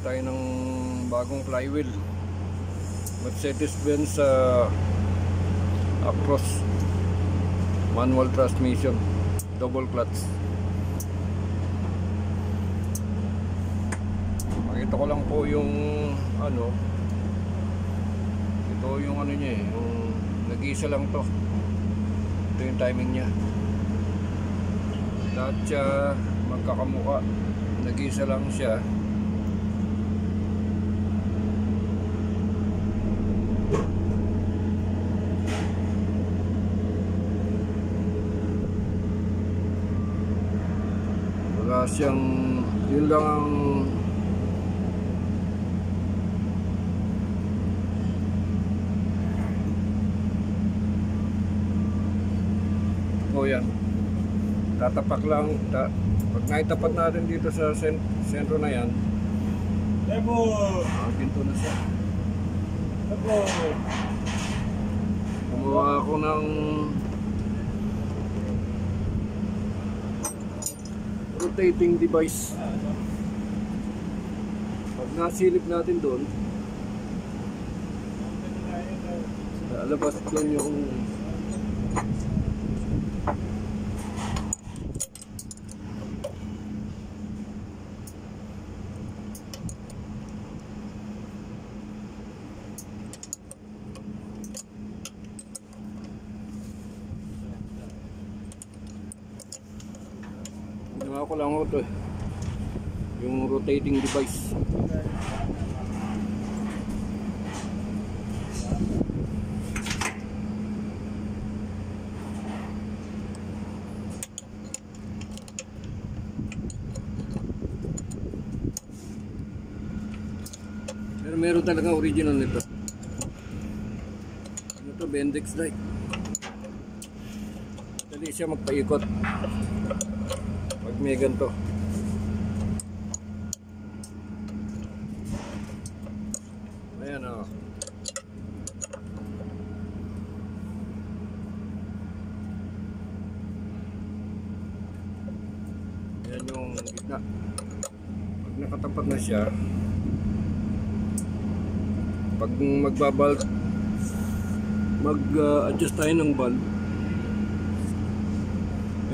tayo ng bagong flywheel, Mercedes-Benz Actros manual transmission, double clutch. Pakita ko lang po yung ano, ito yung ano niya yung nag-iisa lang to. Ito yung timing niya. Lahat siya magkakamuka, nag-iisa lang siya. Wala siyang, yun lang ang yan. Tatapak lang, pag naitapat natin dito sa sentro na yan, ginto na siya. Gumawa ako ng rotating device. Pag nasilip natin doon, lalabas doon yung ginawa ko lang ito, yung rotating device. Pero meron talaga original nito. Ano to, Bendix light. Dali siya magpaikot pag may ganito. Ayan o. Ayan yung gitna. Pag nakatapat na siya, pag mag-adjust tayo ng valve,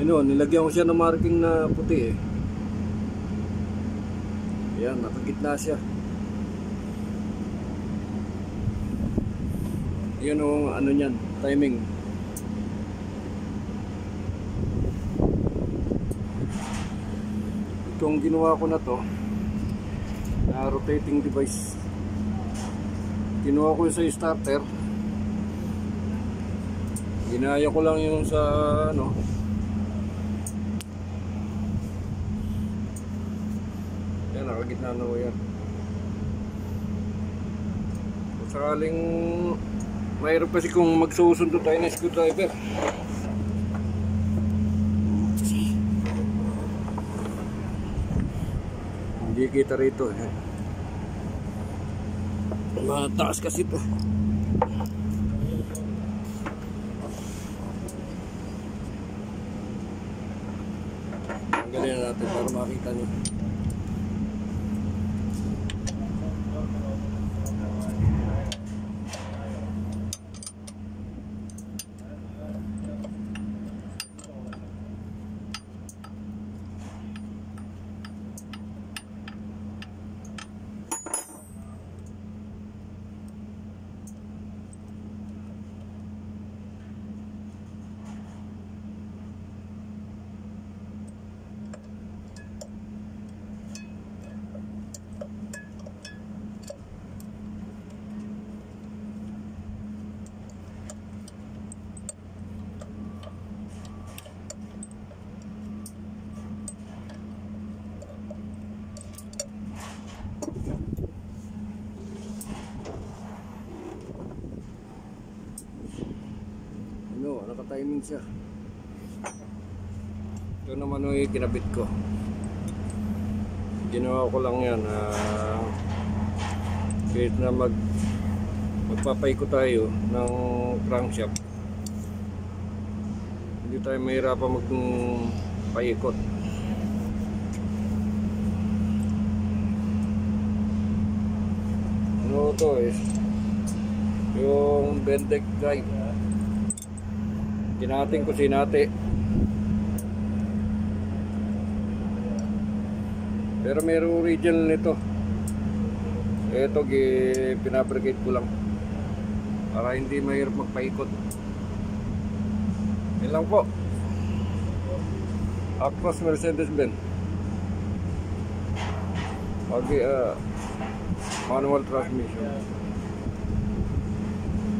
ayun, nilagyan ko siya ng marking na puti eh. Ayan, nakagitna siya. Yun yung ano niyan, timing. Itong ginawa ko na to, na rotating device, kinuha ko yung sa starter, ginaya ko lang yung sa ano, yan, nakagitna na ko yan. Kung sakaling mayroon kasi kung magsusundo tayo ng screwdriver, hindi kita rito eh. Mataas kasi ito. Tanggalin na natin para makita nyo. Naka-timing siya. Ito naman yung kinabit ko. Ginawa ko lang yan. Kahit na magpapaiko tayo ng crankshaft, hindi tayo mahirapan magpaikot. Ano to is yung Bendek drive. Kinating ko sinati. Pero mayroong original nito. Ito pinabrigate ko lang para hindi mahirap magpaikot. Yan lang po. Across Mercedes-Benz. Manual transmission.